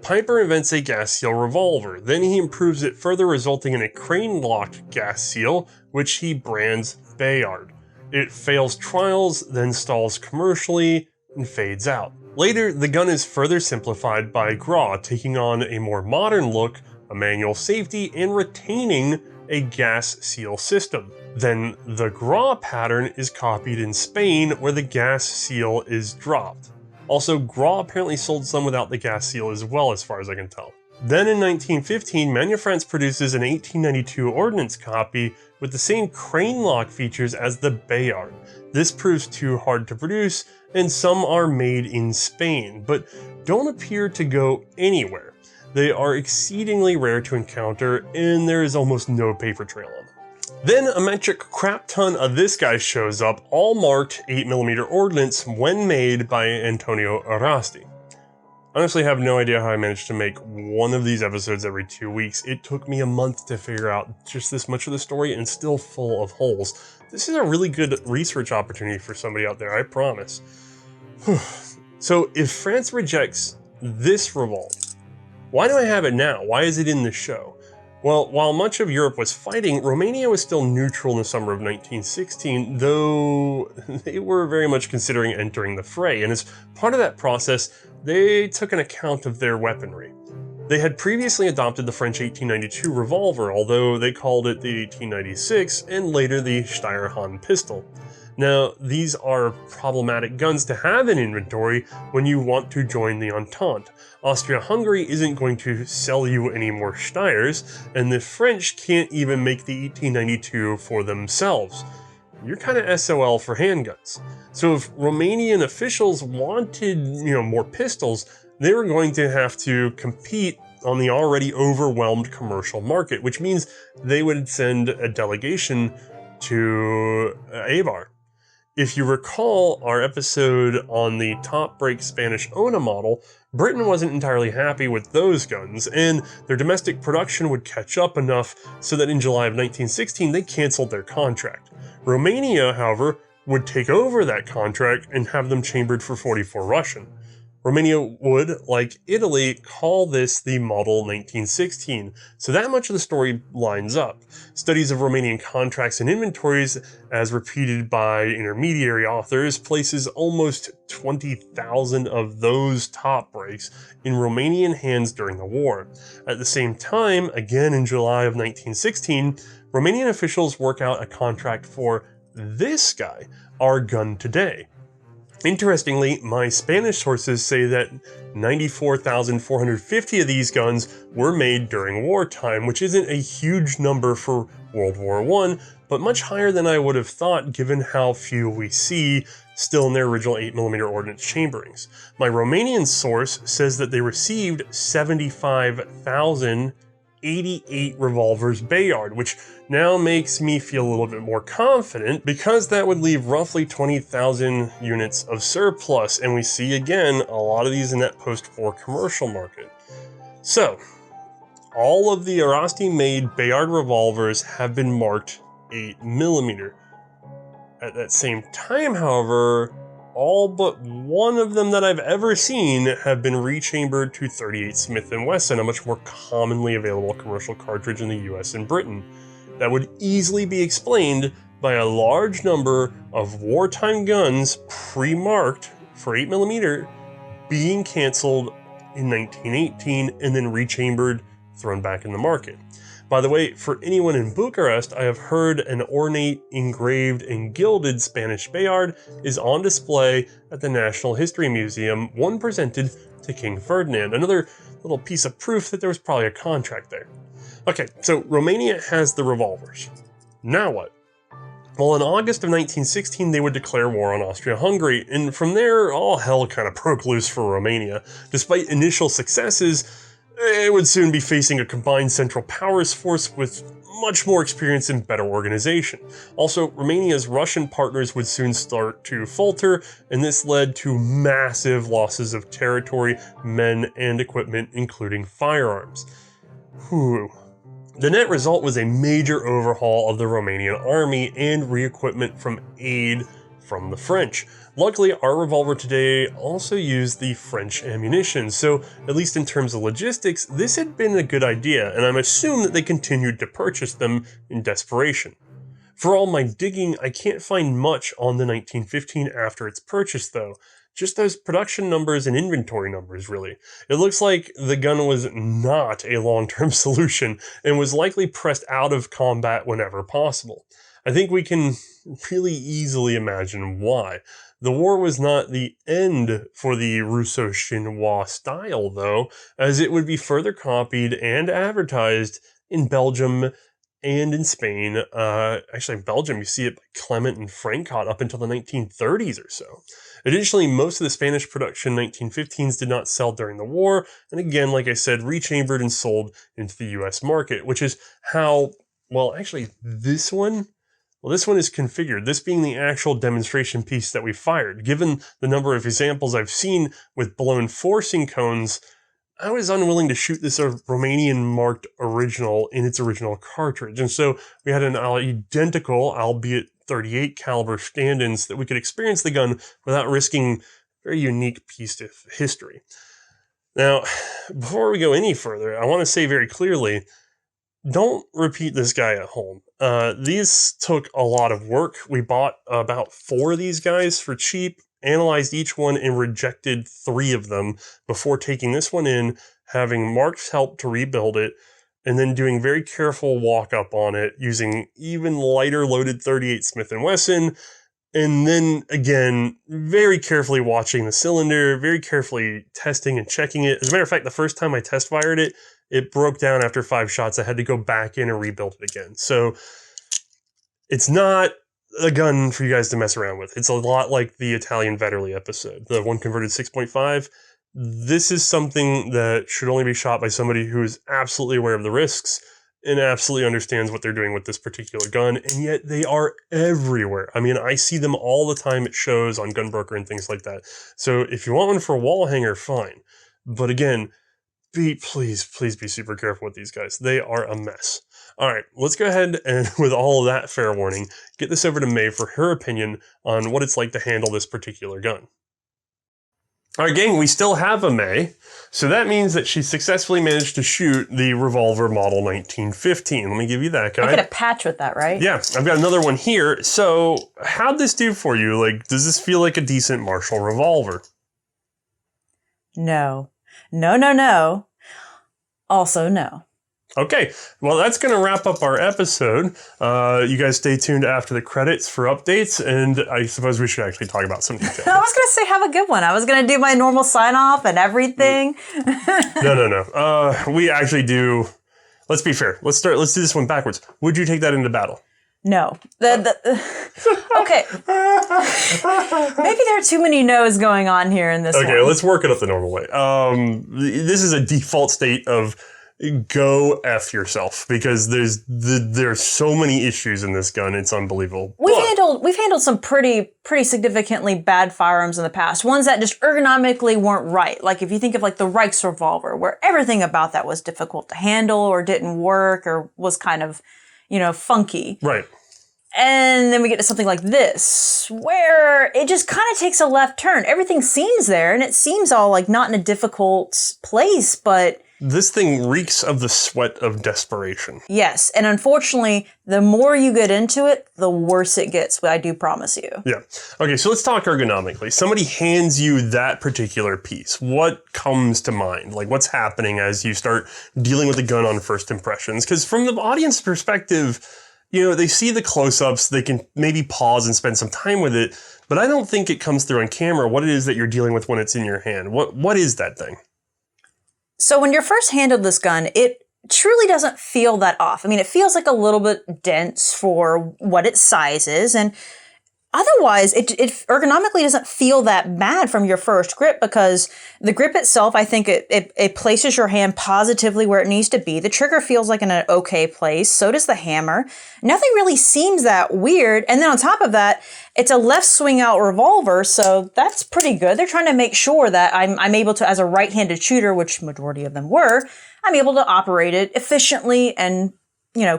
Pieper invents a gas seal revolver, then he improves it further, resulting in a crane-locked gas seal, which he brands Bayard. It fails trials, then stalls commercially, and fades out. Later, the gun is further simplified by Gras, taking on a more modern look, a manual safety, and retaining a gas seal system. Then the Gras pattern is copied in Spain, where the gas seal is dropped. Also, Gras apparently sold some without the gas seal as well, as far as I can tell. Then in 1915, Manufrance produces an 1892 ordnance copy with the same crane lock features as the Bayard. This proves too hard to produce, and some are made in Spain, but don't appear to go anywhere. They are exceedingly rare to encounter, and there is almost no paper trail on them. Then a metric crap ton of this guy shows up, all marked 8mm ordnance when made by Antonio Arasti. Honestly, I have no idea how I managed to make one of these episodes every 2 weeks. It took me a month to figure out just this much of the story, and still full of holes. This is a really good research opportunity for somebody out there, I promise. So if France rejects this revolver, why do I have it now? Why is it in the show? Well, while much of Europe was fighting, Romania was still neutral in the summer of 1916, though they were very much considering entering the fray, and as part of that process, they took an account of their weaponry. They had previously adopted the French 1892 revolver, although they called it the 1896 and later the Steyr pistol. Now, these are problematic guns to have in inventory when you want to join the Entente. Austria-Hungary isn't going to sell you any more Steyrs, and the French can't even make the 1892 for themselves. You're kind of SOL for handguns. So if Romanian officials wanted, more pistols, they were going to have to compete on the already overwhelmed commercial market, which means they would send a delegation to Bayard. If you recall our episode on the top-break Spanish ONA model, Britain wasn't entirely happy with those guns, and their domestic production would catch up enough so that in July of 1916 they canceled their contract. Romania, however, would take over that contract and have them chambered for 44 Russian. Romania would, like Italy, call this the Model 1916, so that much of the story lines up. Studies of Romanian contracts and inventories, as repeated by intermediary authors, places almost 20,000 of those top breaks in Romanian hands during the war. At the same time, again in July of 1916, Romanian officials work out a contract for this guy, our gun today. Interestingly, my Spanish sources say that 94,450 of these guns were made during wartime, which isn't a huge number for World War I, but much higher than I would have thought given how few we see still in their original 8mm ordnance chamberings. My Romanian source says that they received 75,088 revolvers Bayard, which now makes me feel a little bit more confident because that would leave roughly 20,000 units of surplus, and we see again a lot of these in that post-war commercial market. So, all of the Arasti-made Bayard revolvers have been marked 8mm. At that same time, however, all but one of them that I've ever seen have been rechambered to .38 Smith & Wesson, a much more commonly available commercial cartridge in the US and Britain. That would easily be explained by a large number of wartime guns pre-marked for 8mm being canceled in 1918 and then rechambered, thrown back in the market. By the way, for anyone in Bucharest, I have heard an ornate, engraved, and gilded Spanish Bayard is on display at the National History Museum, one presented to King Ferdinand. Another little piece of proof that there was probably a contract there. Okay, so Romania has the revolvers. Now what? Well, in August of 1916, they would declare war on Austria-Hungary, and from there, all hell kind of broke loose for Romania. Despite initial successes, it would soon be facing a combined Central Powers force with much more experience and better organization. Also, Romania's Russian partners would soon start to falter, and this led to massive losses of territory, men, and equipment, including firearms. Whew. The net result was a major overhaul of the Romanian army and re-equipment from aid from the French. Luckily, our revolver today also used the French ammunition, so at least in terms of logistics, this had been a good idea, and I'm assuming that they continued to purchase them in desperation. For all my digging, I can't find much on the 1915 after its purchase though. Just those production numbers and inventory numbers, really. It looks like the gun was not a long-term solution and was likely pressed out of combat whenever possible. I think we can really easily imagine why. The war was not the end for the Russo-Chinois style, though, as it would be further copied and advertised in Belgium and in Spain. Actually, in Belgium, you see it by Clement and Francot up until the 1930s or so. Additionally, most of the Spanish production 1915s did not sell during the war, and again, like I said, rechambered and sold into the US market, which is how, well, actually, this one is configured, this being the actual demonstration piece that we fired. Given the number of examples I've seen with blown forcing cones, I was unwilling to shoot this Romanian marked original in its original cartridge. And so we had an identical, albeit 38 caliber stand-ins that we could experience the gun without risking a very unique piece of history. Now, before we go any further, I want to say very clearly, don't repeat this guy at home. These took a lot of work. We bought about 4 of these guys for cheap, analyzed each one, and rejected 3 of them before taking this one in, having Mark's help to rebuild it, and then doing very careful walk-up on it using even lighter loaded 38 Smith & Wesson, and then, again, very carefully watching the cylinder, very carefully testing and checking it. As a matter of fact, the first time I test fired it, it broke down after 5 shots. I had to go back in and rebuild it again. So it's not a gun for you guys to mess around with. It's a lot like the Italian Vetterli episode, the one converted 6.5. This is something that should only be shot by somebody who is absolutely aware of the risks and absolutely understands what they're doing with this particular gun, and yet they are everywhere. I mean, I see them all the time at shows on Gunbroker and things like that. So if you want one for a wall hanger, fine. But again, please be super careful with these guys. They are a mess. All right, let's go ahead and, with all of that fair warning, get this over to Mae for her opinion on what it's like to handle this particular gun. All right, gang, we still have a Mae, so that means that she successfully managed to shoot the Revolver model 1915. Let me give you that guy. I get a patch with that, right? Yeah, I've got another one here. So how'd this do for you? Like, does this feel like a decent Marshall revolver? No. No. Also, no. Okay, well, that's going to wrap up our episode. You guys stay tuned after the credits for updates, and I suppose we should actually talk about some details. I was going to say, have a good one. I was going to do my normal sign-off and everything. No. We actually do. Let's be fair. Let's do this one backwards. Would you take that into battle? No. Okay. Maybe there are too many no's going on here in this one. Okay, let's work it up the normal way. This is a default state of go F yourself, because there's so many issues in this gun. It's unbelievable. We've handled some pretty significantly bad firearms in the past. Ones that just ergonomically weren't right. Like if you think of like the Revolver, where everything about that was difficult to handle or didn't work or was kind of, funky. Right. And then we get to something like this, where it just kind of takes a left turn. Everything seems there, and it seems all like not in a difficult place, but this thing reeks of the sweat of desperation. Yes, and unfortunately, the more you get into it, the worse it gets, I do promise you. Yeah. Okay, so let's talk ergonomically. Somebody hands you that particular piece. What comes to mind? Like, what's happening as you start dealing with the gun on first impressions? Because from the audience perspective, they see the close-ups, they can maybe pause and spend some time with it, but I don't think it comes through on camera what it is that you're dealing with when it's in your hand. What is that thing? So when you're first handled this gun, it truly doesn't feel that off. I mean, it feels like a little bit dense for what its size is, and otherwise, it ergonomically doesn't feel that bad from your first grip, because the grip itself, I think it places your hand positively where it needs to be. The trigger feels like in an okay place. So does the hammer. Nothing really seems that weird. And then on top of that, it's a left swing out revolver, so that's pretty good. They're trying to make sure that I'm able to, as a right-handed shooter, which majority of them were, I'm able to operate it efficiently and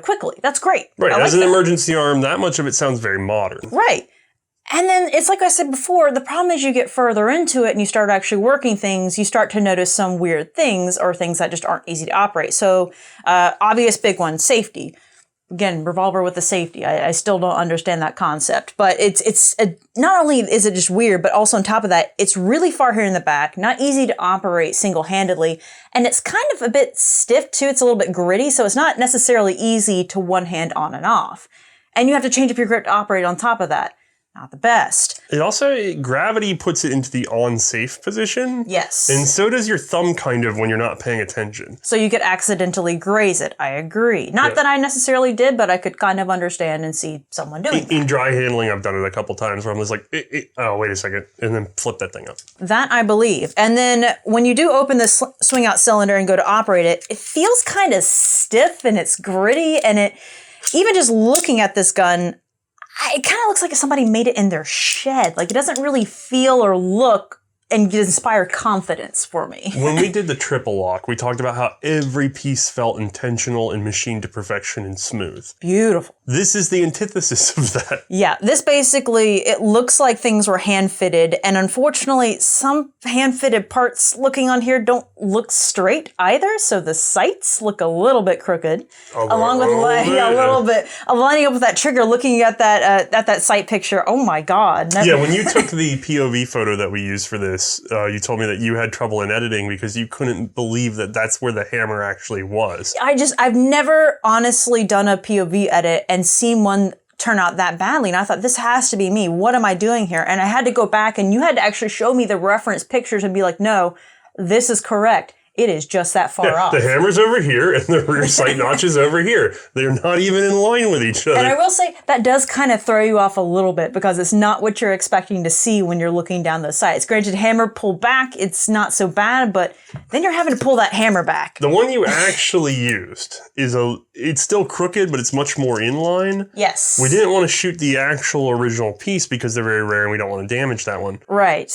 quickly. That's great. Right. As an emergency arm, that much of it sounds very modern. Right. And then it's like I said before, the problem is you get further into it and you start actually working things, you start to notice some weird things or things that just aren't easy to operate. So, obvious big one, safety. Again, revolver with the safety. I still don't understand that concept, but it's not only is it just weird, but also on top of that, it's really far here in the back, not easy to operate single-handedly, and it's kind of a bit stiff too. It's a little bit gritty, so it's not necessarily easy to one hand on and off. And you have to change up your grip to operate on top of that. not the best. It also, gravity puts it into the on-safe position. Yes. And so does your thumb kind of when you're not paying attention. So you could accidentally graze it. I agree. Not that I necessarily did, but I could kind of understand and see someone doing that. In dry handling, I've done it a couple times where I'm just like, oh, wait a second, and then flip that thing up. That I believe. And then when you do open the swing out cylinder and go to operate it, it feels kind of stiff and it's gritty, and it, even just looking at this gun, it kind of looks like somebody made it in their shed. Like, it doesn't really feel or look and inspire confidence for me. When we did the triple lock, we talked about how every piece felt intentional and machined to perfection and smooth. Beautiful. This is the antithesis of that. Yeah, this basically, it looks like things were hand-fitted, and unfortunately, some hand-fitted parts looking on here don't look straight either, so the sights look a little bit crooked. Along with a little bit, lining up with that trigger, looking at that sight picture, oh my God. Yeah, when you took the POV photo that we used for this, you told me that you had trouble in editing because you couldn't believe that that's where the hammer actually was. I've never honestly done a POV edit and seen one turn out that badly. And I thought, this has to be me. What am I doing here? And I had to go back, and you had to actually show me the reference pictures and be like, no, this is correct. It is just that far off. The hammer's over here and the rear sight notch is over here. They're not even in line with each other. And I will say that does kind of throw you off a little bit because it's not what you're expecting to see when you're looking down those sights. Granted, hammer pull back, it's not so bad, but then you're having to pull that hammer back. The one you actually used it's still crooked, but it's much more in line. Yes. We didn't want to shoot the actual original piece because they're very rare and we don't want to damage that one. Right.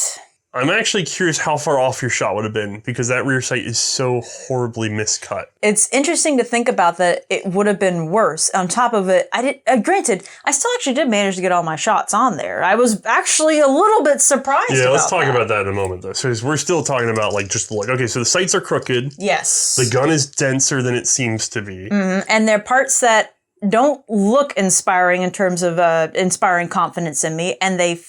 I'm actually curious how far off your shot would have been because that rear sight is so horribly miscut. It's interesting to think about that it would have been worse. On top of it, granted, I still actually did manage to get all my shots on there. I was actually a little bit surprised about that. Yeah, let's talk about that in a moment though. So we're still talking about like just the look. Okay, so the sights are crooked. Yes. The gun is denser than it seems to be. Mm-hmm. And there are parts that don't look inspiring in terms of inspiring confidence in me, and they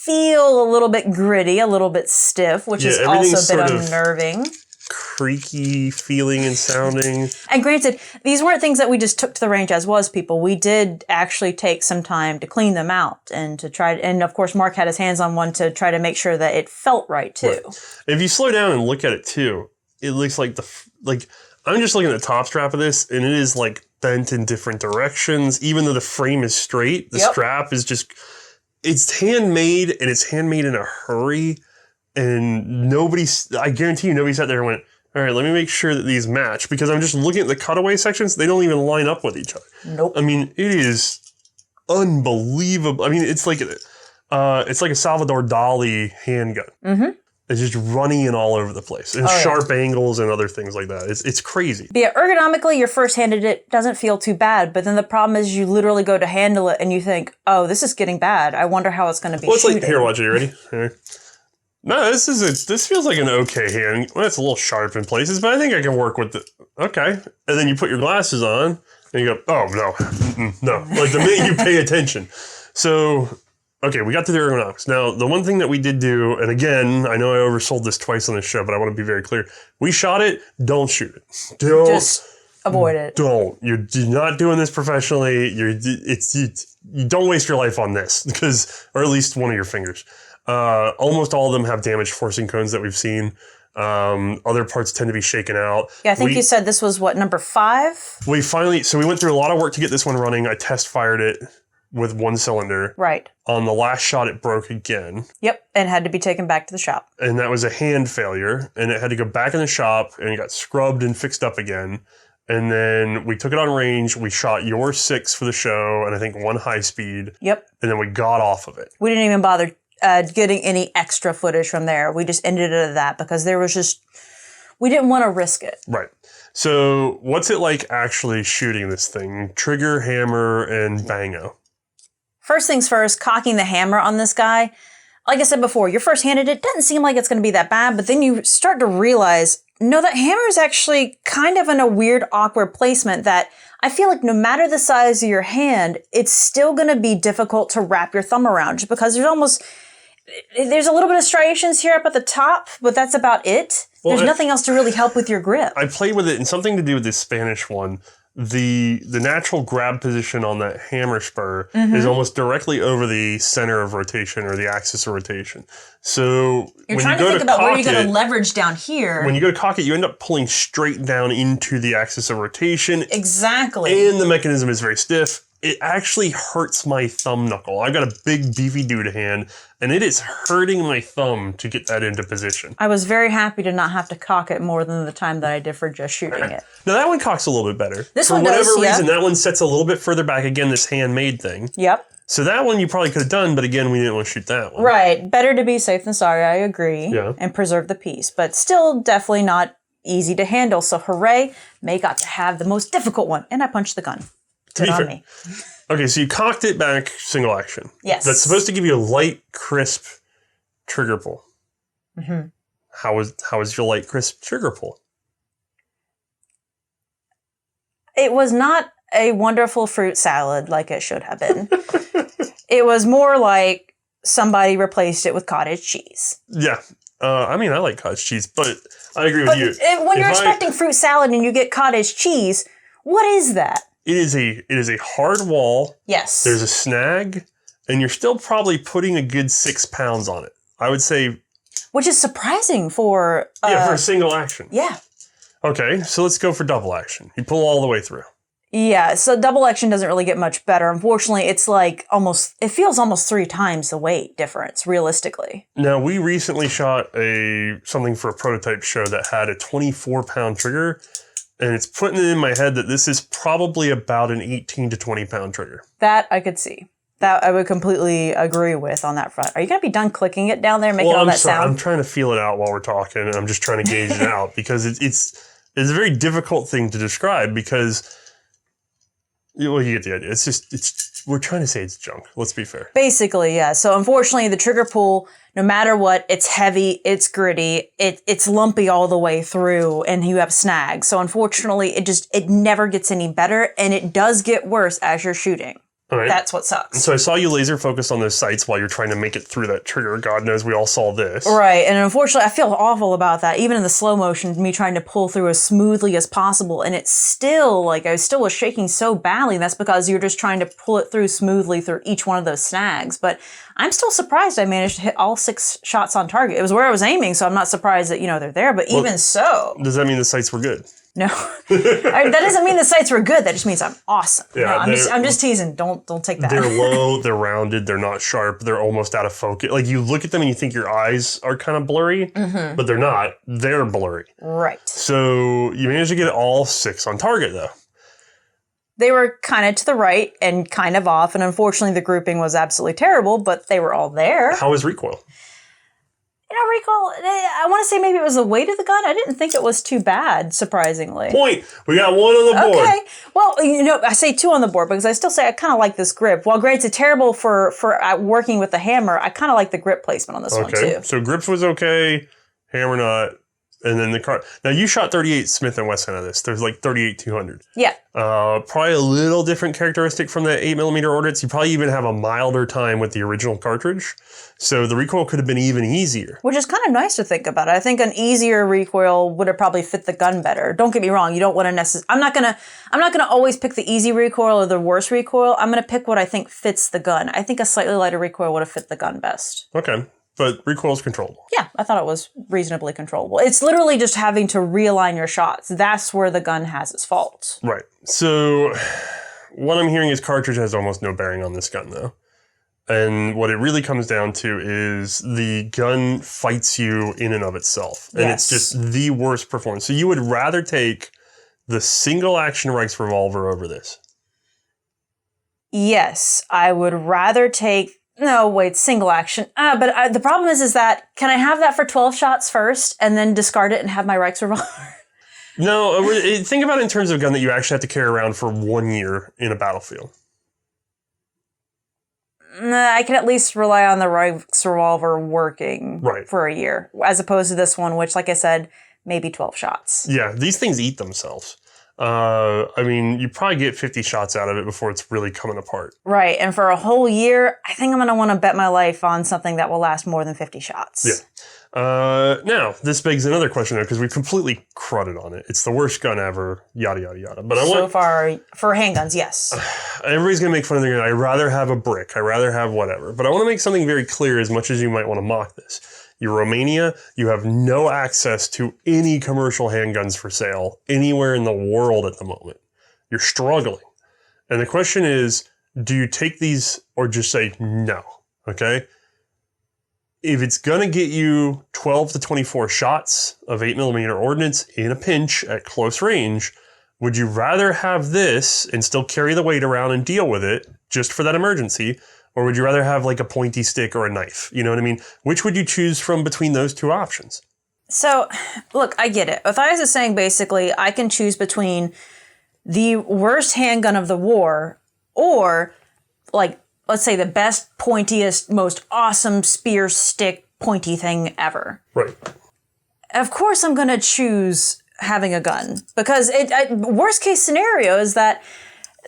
feel a little bit gritty, a little bit stiff, which is also a bit unnerving. Creaky feeling and sounding. And granted, these weren't things that we just took to the range as was, people. We did actually take some time to clean them out and to try, and of course Mark had his hands on one to try to make sure that it felt right too. Right. If you slow down and look at it too, it looks like I'm just looking at the top strap of this and it is like bent in different directions. Even though the frame is straight, the strap is just... It's handmade, and it's handmade in a hurry, and I guarantee you nobody sat there and went, all right, let me make sure that these match, because I'm just looking at the cutaway sections, they don't even line up with each other. Nope. I mean, it is unbelievable. I mean, it's like a Salvador Dali handgun. Mm-hmm. It's just running in all over the place, and sharp angles and other things like that. It's crazy. But yeah, ergonomically, your first-handed it doesn't feel too bad, but then the problem is you literally go to handle it and you think, oh, this is getting bad. I wonder how it's going to be shooting. Like, here, watch it. You ready? Here. No, this feels like an okay hand. Well, it's a little sharp in places, but I think I can work with it. Okay. And then you put your glasses on and you go, oh, no. Like the minute you pay attention. So... Okay, we got to the ergonomics. Now, the one thing that we did do, and again, I know I oversold this twice on this show, but I want to be very clear. We shot it, don't shoot it. Just avoid it. Don't. You're not doing this professionally. You don't waste your life on this, or at least one of your fingers. Almost all of them have damaged forcing cones that we've seen. Other parts tend to be shaken out. Yeah, I think you said this was, number 5? We went through a lot of work to get this one running. I test fired it with one cylinder. Right. On the last shot, it broke again. Yep, and had to be taken back to the shop. And that was a hand failure, and it had to go back in the shop, and it got scrubbed and fixed up again. And then we took it on range. We shot your 6 for the show, and I think 1 high speed. Yep. And then we got off of it. We didn't even bother getting any extra footage from there. We just ended it at that because we didn't want to risk it. Right. So what's it like actually shooting this thing? Trigger, hammer, and bango. First things first, cocking the hammer on this guy. Like I said before, you're first-handed, it doesn't seem like it's going to be that bad, but then you start to realize, no, that hammer is actually kind of in a weird, awkward placement that I feel like no matter the size of your hand, it's still going to be difficult to wrap your thumb around just because there's a little bit of striations here up at the top, but that's about it. Well, there's nothing else to really help with your grip. I played with it, and something to do with this Spanish one. the natural grab position on that hammer spur is almost directly over the center of rotation or the axis of rotation. So you're trying to think about where you're going to leverage down here. When you go to cock it, you end up pulling straight down into the axis of rotation. Exactly. And the mechanism is very stiff. It actually hurts my thumb knuckle. I've got a big beefy dude hand, and it is hurting my thumb to get that into position. I was very happy to not have to cock it more than the time that I did for just shooting it. Now that one cocks a little bit better. This one does, For whatever reason, that one sets a little bit further back. Again, this handmade thing. Yep. So that one you probably could have done, but again, we didn't want to shoot that one. Right. Better to be safe than sorry, I agree. Yeah. And preserve the piece. But still definitely not easy to handle. So hooray, Mae got to have the most difficult one. And I punched the gun. Good on me. Okay, so you cocked it back single action. Yes. That's supposed to give you a light, crisp trigger pull. Mm-hmm. How was your light, crisp trigger pull? It was not a wonderful fruit salad like it should have been. It was more like somebody replaced it with cottage cheese. Yeah. I mean, I like cottage cheese, but I agree with you. When you're expecting fruit salad and you get cottage cheese, what is that? It is a hard wall. Yes. There's a snag, and you're still probably putting a good 6 pounds on it. I would say. Which is surprising for. For a single action. Yeah. Okay, so let's go for double action. You pull all the way through. Yeah, so double action doesn't really get much better. Unfortunately, it's like it feels almost 3 times the weight difference, realistically. Now, we recently shot something for a prototype show that had a 24-pound trigger. And it's putting it in my head that this is probably about an 18 to 20-pound trigger. That I could see. That I would completely agree with on that front. Are you going to be done clicking it down there, making all that sound? I'm trying to feel it out while we're talking, and I'm just trying to gauge it out because it's a very difficult thing to describe because, well, you get the idea. We're trying to say it's junk. Let's be fair. Basically, yeah. So unfortunately, the trigger pull, no matter what, it's heavy, it's gritty, it's lumpy all the way through, and you have snags. So unfortunately, it never gets any better, and it does get worse as you're shooting. All right. That's what sucks. So I saw you laser focus on those sights while you're trying to make it through that trigger. God knows we all saw this. Right, and unfortunately, I feel awful about that. Even in the slow motion, me trying to pull through as smoothly as possible, and it's still, I still was shaking so badly. That's because you're just trying to pull it through smoothly through each one of those snags. But I'm still surprised I managed to hit all 6 shots on target. It was where I was aiming, so I'm not surprised that, they're there. But even so... Does that mean the sights were good? No, that doesn't mean the sights were good. That just means I'm awesome. Yeah, no, I'm just teasing. Don't take that. They're low. They're rounded. They're not sharp. They're almost out of focus. Like you look at them and you think your eyes are kind of blurry, but they're not. They're blurry. Right. So you managed to get all 6 on target, though. They were kind of to the right and kind of off, and unfortunately the grouping was absolutely terrible. But they were all there. How was recoil? Recoil, I want to say maybe it was the weight of the gun. I didn't think it was too bad, surprisingly. Point. We got 1 on the board. Okay. Well, I say 2 on the board because I still say I kind of like this grip. While granted, it's terrible for working with the hammer, I kind of like the grip placement on this one, too. So grips was okay, hammer not, and then the car. Now, you shot 38 Smith & Wesson on this. There's like 38-200. Yeah. Probably a little different characteristic from the 8mm ordnance. You probably even have a milder time with the original cartridge. So the recoil could have been even easier. Which is kind of nice to think about. I think an easier recoil would have probably fit the gun better. Don't get me wrong. You don't want to I'm not gonna always pick the easy recoil or the worst recoil. I'm gonna pick what I think fits the gun. I think a slightly lighter recoil would have fit the gun best. Okay. But recoil is controllable. Yeah, I thought it was reasonably controllable. It's literally just having to realign your shots. That's where the gun has its faults. Right. So what I'm hearing is cartridge has almost no bearing on this gun, though. And what it really comes down to is the gun fights you in and of itself. And It's just the worst performance. So you would rather take the single action Reichs revolver over this? Yes, I would rather take... No, wait, single action. But the problem is that, can I have that for 12 shots first and then discard it and have my Reichs revolver? No, think about it in terms of a gun that you actually have to carry around for 1 year in a battlefield. I can at least rely on the Reichs revolver working for a year, as opposed to this one, which, like I said, maybe 12 shots. Yeah, these things eat themselves. I mean, you probably get 50 shots out of it before it's really coming apart. Right. And for a whole year, I think I'm going to want to bet my life on something that will last more than 50 shots. Yeah. Now, this begs another question, though, because we completely crudded on it. It's the worst gun ever, yada, yada, yada. But so far, for handguns, yes. Everybody's going to make fun of their gun. I'd rather have a brick. I'd rather have whatever. But I want to make something very clear, as much as you might want to mock this. You're Romania, you have no access to any commercial handguns for sale anywhere in the world at the moment. You're struggling. And the question is, do you take these or just say no? Okay? If it's going to get you 12 to 24 shots of 8mm ordnance in a pinch at close range, would you rather have this and still carry the weight around and deal with it just for that emergency? Or would you rather have like a pointy stick or a knife? You know what I mean? Which would you choose from between those two options? So, look, I get it. Othais is saying basically I can choose between the worst handgun of the war or, like, let's say the best, pointiest, most awesome spear stick pointy thing ever. Right. Of course I'm going to choose having a gun because worst case scenario is that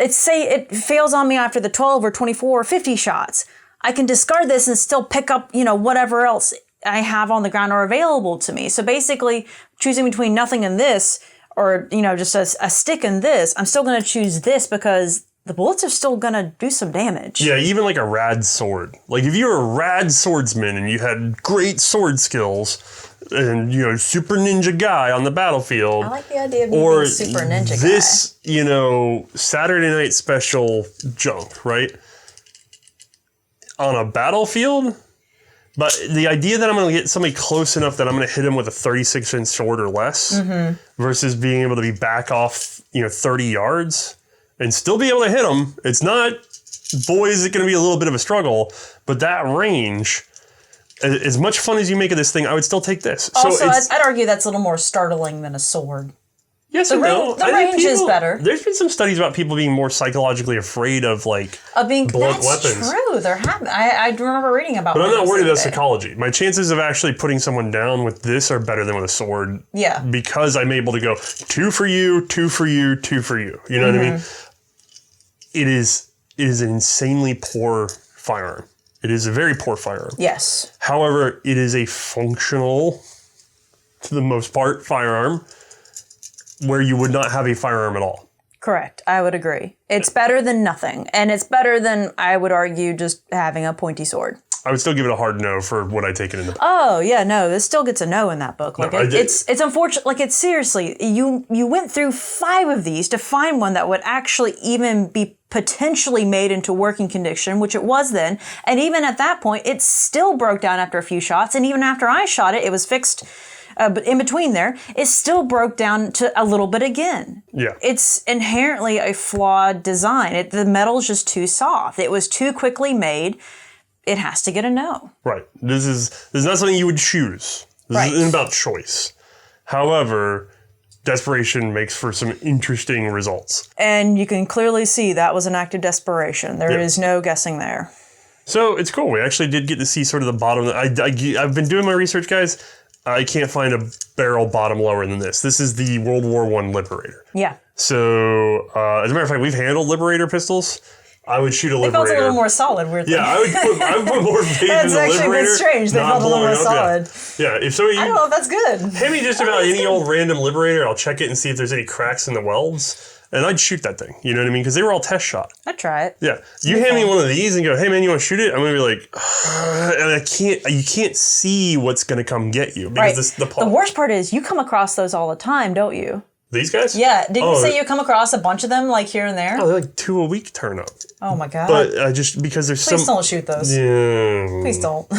say it fails on me after the 12 or 24 or 50 shots. I can discard this and still pick up, whatever else I have on the ground or available to me. So basically, choosing between nothing and this, or, just a stick and this, I'm still going to choose this because the bullets are still going to do some damage. Yeah, even like a rad sword. Like if you're a rad swordsman and you had great sword skills and, super ninja guy on the battlefield. I like the idea of you being super ninja guy. This, Saturday night special junk, right? On a battlefield. But the idea that I'm going to get somebody close enough that I'm going to hit him with a 36-inch sword or less versus being able to be back off, 30 yards and still be able to hit them. It's not, boy, is it going to be a little bit of a struggle, but that range, as much fun as you make of this thing, I would still take this. Also, I'd argue that's a little more startling than a sword. Yes and no. The range is better. There's been some studies about people being more psychologically afraid of blunt weapons. That's true. There have been. I remember reading about. But I'm not worried about psychology. My chances of actually putting someone down with this are better than with a sword. Yeah. Because I'm able to go 2 for you, 2 for you, 2 for you. You know what I mean? It is an insanely poor firearm. It is a very poor firearm. Yes. However, it is a functional, to the most part, firearm where you would not have a firearm at all. Correct. I would agree. It's better than nothing. And it's better than, I would argue, just having a pointy sword. I would still give it a hard no for what I take it in the book. Oh, yeah, no. This still gets a no in that book. Like No, it's unfortunate. Like, it's seriously, you went through 5 of these to find one that would actually even be potentially made into working condition, which it was then. And even at that point, it still broke down after a few shots. And even after I shot it, it was fixed. But in between there, it still broke down to a little bit again. Yeah. It's inherently a flawed design. The metal's just too soft. It was too quickly made. It has to get a no. Right. This is not something you would choose. This isn't about choice. However, desperation makes for some interesting results. And you can clearly see that was an act of desperation. There is no guessing there. So it's cool. We actually did get to see sort of the bottom. I've been doing my research, guys. I can't find a barrel bottom lower than this. This is the World War I Liberator. Yeah. So, as a matter of fact, we've handled Liberator pistols. I would shoot a Liberator. It felt a little more solid, weirdly. Yeah, I would put more faith in the Liberator. That's actually a bit strange. They felt a little more solid. Yeah, if so, I don't know if that's good. Hand me just about any old random Liberator. I'll check it and see if there's any cracks in the welds. And I'd shoot that thing. You know what I mean? Because they were all test shot. I'd try it. Yeah. You hand me one of these and go, hey, man, you want to shoot it? I'm going to be like, and you can't see what's going to come get you. Because the worst part is you come across those all the time, don't you? These guys? Yeah. Didn't you say you come across a bunch of them like here and there? Oh, they're like 2 a week turn up. Oh, my God. But just because there's Please don't shoot those. Yeah. Please don't.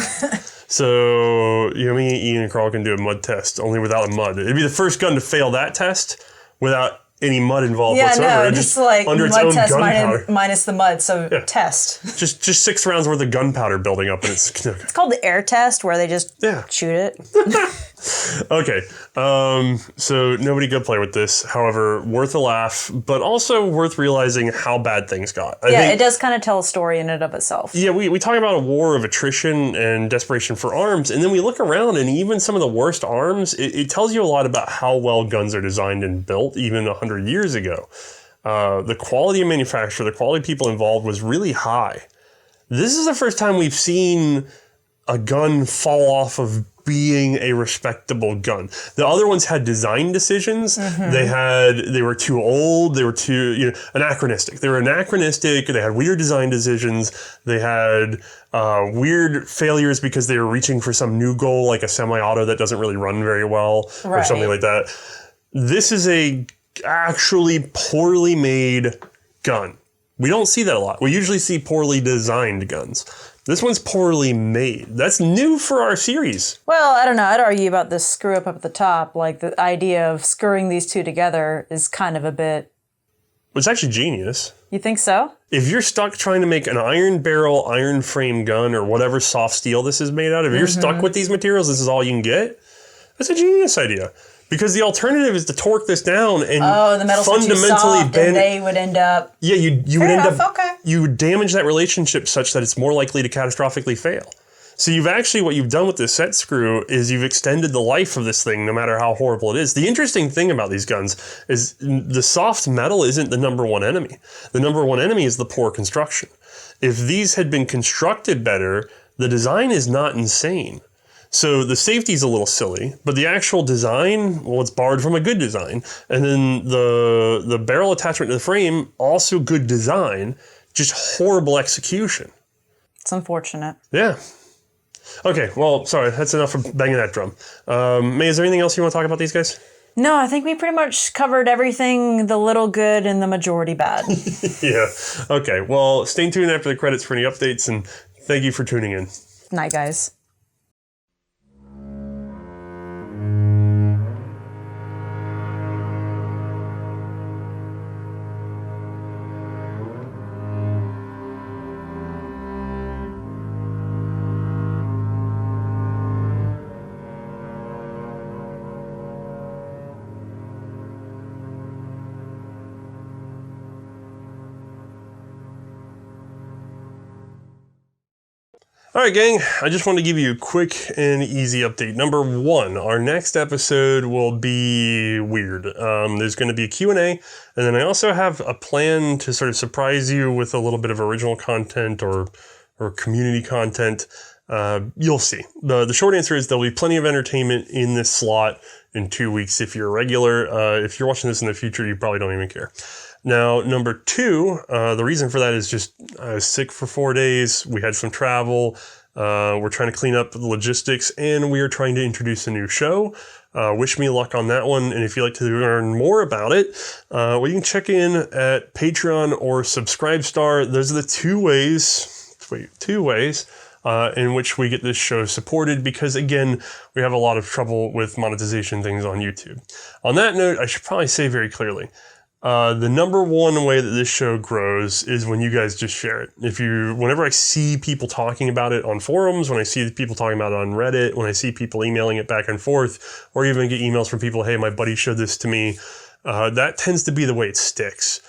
So, me, Ian, and Carl can do a mud test, only without a mud. It'd be the first gun to fail that test without any mud involved whatsoever. Yeah, no, just like under its mud own test gunpowder. minus the mud, so test. Just 6 rounds worth of gunpowder building up, and it's called the air test, where they just shoot it. Okay, so nobody go play with this. However, worth a laugh, but also worth realizing how bad things got. I think, it does kind of tell a story in and of itself. Yeah, we talk about a war of attrition and desperation for arms, and then we look around, and even some of the worst arms, it tells you a lot about how well guns are designed and built even 100 years ago. The quality of manufacture, the quality of people involved was really high. This is the first time we've seen a gun fall off of being a respectable gun. The other ones had design decisions. They were too old. They were too anachronistic. They were anachronistic. They had weird design decisions. They had weird failures because they were reaching for some new goal, like a semi-auto that doesn't really run very well or something like that. This is a actually poorly made gun. We don't see that a lot. We usually see poorly designed guns. This one's poorly made. That's new for our series. Well, I don't know. I'd argue about this screw up at the top. Like, the idea of screwing these two together is kind of a bit... It's actually genius. You think so? If you're stuck trying to make an iron barrel, iron frame gun, or whatever soft steel this is made out of, if you're stuck with these materials, this is all you can get, that's a genius idea. Because the alternative is to torque this down and the metals are too soft and they would end up... Yeah, you would end up... Okay. You would damage that relationship such that it's more likely to catastrophically fail. So what you've done with this set screw is you've extended the life of this thing no matter how horrible it is. The interesting thing about these guns is the soft metal isn't the number one enemy. The number one enemy is the poor construction. If these had been constructed better, the design is not insane. So the safety's a little silly, but the actual design, well, it's borrowed from a good design. And then the barrel attachment to the frame, also good design, just horrible execution. It's unfortunate. Yeah. Okay, well, sorry, that's enough for banging that drum. Mae, is there anything else you want to talk about these guys? No, I think we pretty much covered everything, the little good and the majority bad. Yeah. Okay, well, stay tuned after the credits for any updates, and thank you for tuning in. Night, guys. All right, gang, I just want to give you a quick and easy update. Number one, our next episode will be weird. There's going to be a Q&A, and then I also have a plan to sort of surprise you with a little bit of original content or community content. You'll see. The short answer is there'll be plenty of entertainment in this slot in 2 weeks if you're a regular. If you're watching this in the future, you probably don't even care. Now, number two, the reason for that is just I was sick for 4 days. We had some travel. We're trying to clean up the logistics, and we are trying to introduce a new show. Wish me luck on that one. And if you'd like to learn more about it, well, you can check in at Patreon or Subscribestar. Those are the two ways in which we get this show supported, because again, we have a lot of trouble with monetization things on YouTube. On that note, I should probably say very clearly, the number one way that this show grows is when you guys just share it. Whenever I see people talking about it on forums, when I see people talking about it on Reddit, when I see people emailing it back and forth, or even get emails from people, hey, my buddy showed this to me, that tends to be the way it sticks.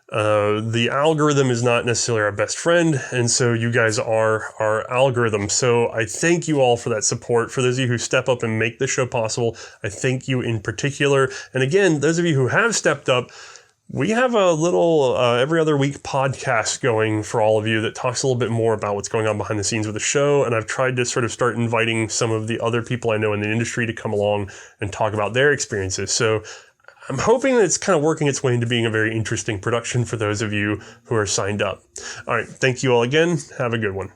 The algorithm is not necessarily our best friend, and so you guys are our algorithm. So I thank you all for that support. For those of you who step up and make the show possible, I thank you in particular. And again, those of you who have stepped up, we have a little every other week podcast going for all of you that talks a little bit more about what's going on behind the scenes with the show. And I've tried to sort of start inviting some of the other people I know in the industry to come along and talk about their experiences. So I'm hoping that it's kind of working its way into being a very interesting production for those of you who are signed up. All right. Thank you all again. Have a good one.